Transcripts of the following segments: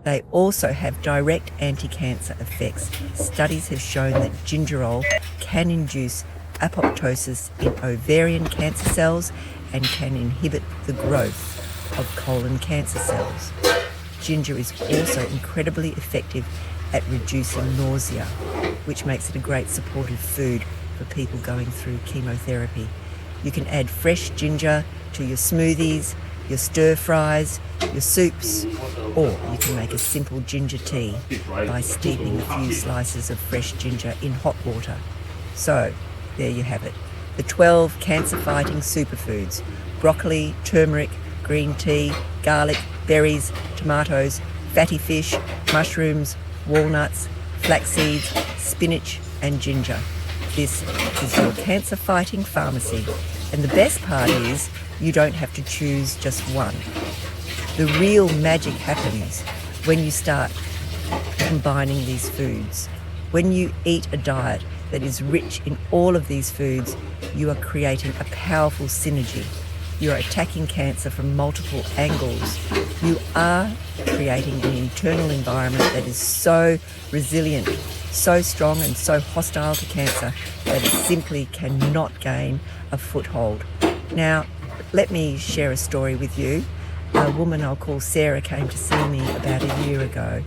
They also have direct anti-cancer effects. Studies have shown that gingerol can induce apoptosis in ovarian cancer cells and can inhibit the growth of colon cancer cells. Ginger is also incredibly effective at reducing nausea, which makes it a great supportive food for people going through chemotherapy. You can add fresh ginger to your smoothies, your stir fries, your soups, or you can make a simple ginger tea by steeping a few slices of fresh ginger in hot water. So, there you have it. The 12 cancer-fighting superfoods: broccoli, turmeric, green tea, garlic, berries, tomatoes, fatty fish, mushrooms, walnuts, flax seeds, spinach and ginger. This is your cancer-fighting pharmacy. And the best part is you don't have to choose just one. The real magic happens when you start combining these foods. When you eat a diet that is rich in all of these foods, you are creating a powerful synergy. You are attacking cancer from multiple angles. You are creating an internal environment that is so resilient, so strong and so hostile to cancer that it simply cannot gain a foothold. Now, let me share a story with you. A woman I'll call Sarah came to see me about a year ago.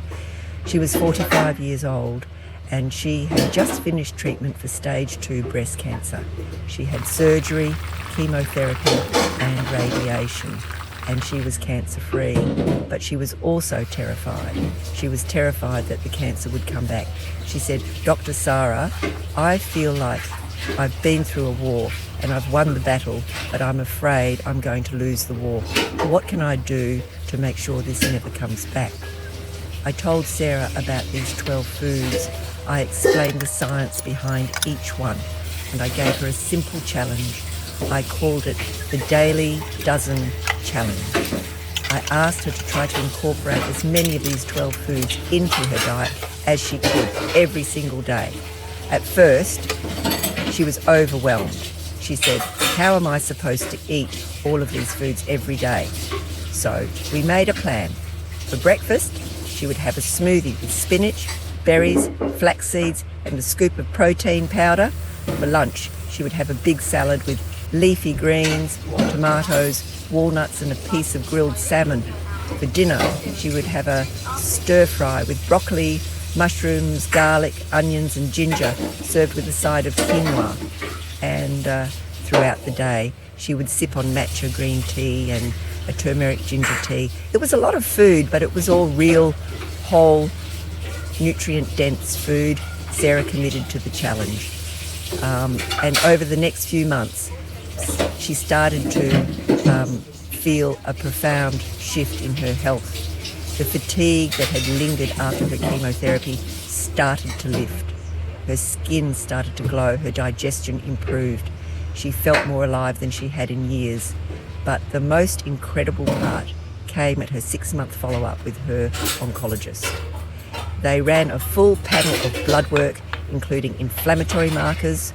She was 45 years old and she had just finished treatment for stage 2 breast cancer. She had surgery, chemotherapy and radiation, and she was cancer-free, but she was also terrified. She was terrified that the cancer would come back. She said, "Dr. Sarah, I feel like I've been through a war and I've won the battle, but I'm afraid I'm going to lose the war. What can I do to make sure this never comes back?" I told Sarah about these 12 foods. I explained the science behind each one, and I gave her a simple challenge. I called it the Daily Dozen Challenge. I asked her to try to incorporate as many of these 12 foods into her diet as she could every single day. At first, she was overwhelmed. She said, "How am I supposed to eat all of these foods every day?" So we made a plan. For breakfast, she would have a smoothie with spinach, berries, flax seeds and a scoop of protein powder. For lunch, she would have a big salad with leafy greens, tomatoes, walnuts and a piece of grilled salmon. For dinner, she would have a stir fry with broccoli, mushrooms, garlic, onions and ginger, served with a side of quinoa. And throughout the day, she would sip on matcha green tea and a turmeric ginger tea. It was a lot of food, but it was all real, whole, nutrient-dense food. Sarah committed to the challenge. And over the next few months, she started to feel a profound shift in her health. The fatigue that had lingered after her chemotherapy started to lift. Her skin started to glow, her digestion improved. She felt more alive than she had in years. But the most incredible part came at her 6-month follow-up with her oncologist. They ran a full panel of blood work, including inflammatory markers,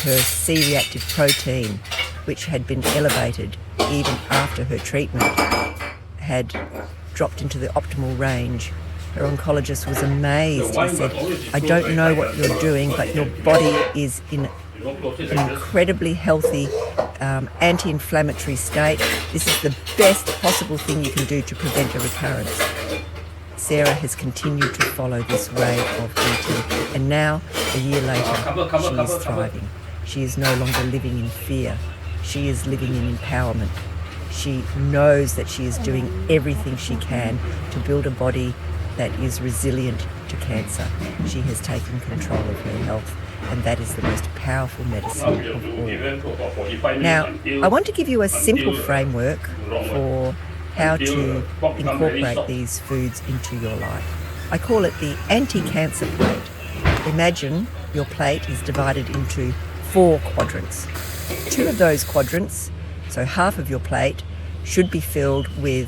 her C-reactive protein, which had been elevated even after her treatment, had dropped into the optimal range. Her oncologist was amazed. He said, "I don't know what you're doing, but your body is in an incredibly healthy anti-inflammatory state. This is the best possible thing you can do to prevent a recurrence." Sarah has continued to follow this way of eating, and now, a year later, she is thriving. She is no longer living in fear. She is living in empowerment. She knows that she is doing everything she can to build a body that is resilient to cancer. She has taken control of her health, and that is the most powerful medicine of all. Now, I want to give you a simple framework for how to incorporate these foods into your life. I call it the anti-cancer plate. Imagine your plate is divided into 4 quadrants. 2 of those quadrants, so half of your plate, should be filled with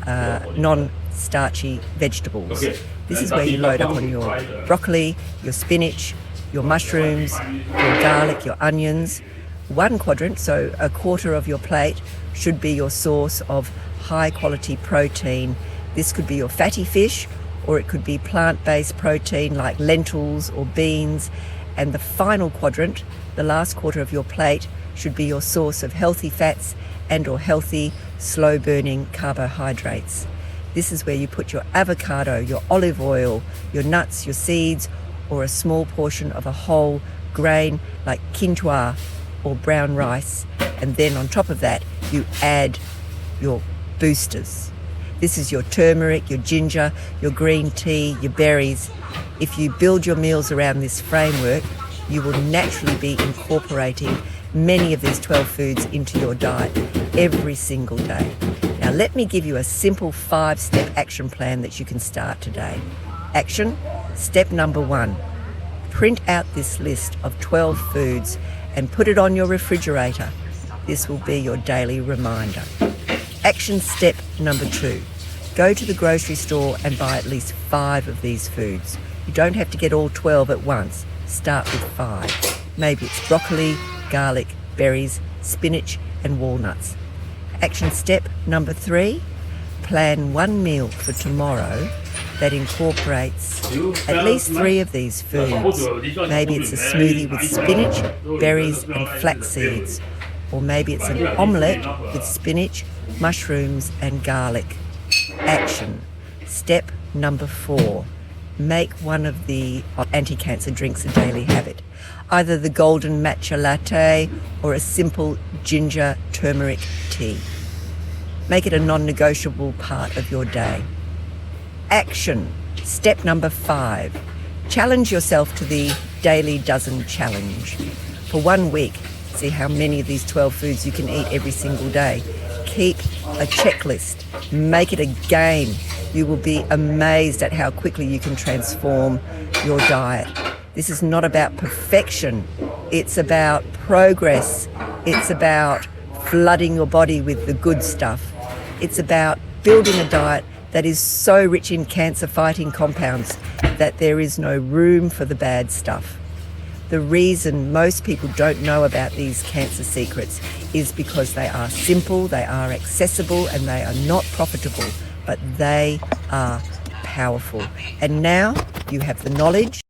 non-starchy vegetables. This is where you load up on your broccoli, your spinach, your mushrooms, your garlic, your onions. 1 quadrant, so a quarter of your plate, should be your source of high quality protein This could be your fatty fish, or it could be plant-based protein like lentils or beans. And the final quadrant, the last quarter of your plate, should be your source of healthy fats and or healthy, slow-burning carbohydrates. This is where you put your avocado, your olive oil, your nuts, your seeds, or a small portion of a whole grain like quinoa or brown rice. And then on top of that, you add your boosters. This is your turmeric, your ginger, your green tea, your berries. If you build your meals around this framework, you will naturally be incorporating many of these 12 foods into your diet every single day. Now let me give you a simple 5-step action plan that you can start today. Action, step number 1. Print out this list of 12 foods and put it on your refrigerator. This will be your daily reminder. Action step number 2. Go to the grocery store and buy at least 5 of these foods. You don't have to get all 12 at once. Start with 5. Maybe it's broccoli, garlic, berries, spinach and walnuts. Action step number 3. Plan one meal for tomorrow that incorporates at least 3 of these foods. Maybe it's a smoothie with spinach, berries and flax seeds. Or maybe it's an omelette with spinach, mushrooms and garlic. Action. Step number 4. Make one of the anti-cancer drinks a daily habit. Either the golden matcha latte or a simple ginger turmeric tea. Make it a non-negotiable part of your day. Action. Step number 5. Challenge yourself to the Daily Dozen Challenge. For 1 week, see how many of these 12 foods you can eat every single day. Keep a checklist. Make it a game. You will be amazed at how quickly you can transform your diet. This is not about perfection. It's about progress. It's about flooding your body with the good stuff. It's about building a diet that is so rich in cancer-fighting compounds that there is no room for the bad stuff. The reason most people don't know about these cancer secrets is because they are simple, they are accessible, and they are not profitable, but they are powerful. And now you have the knowledge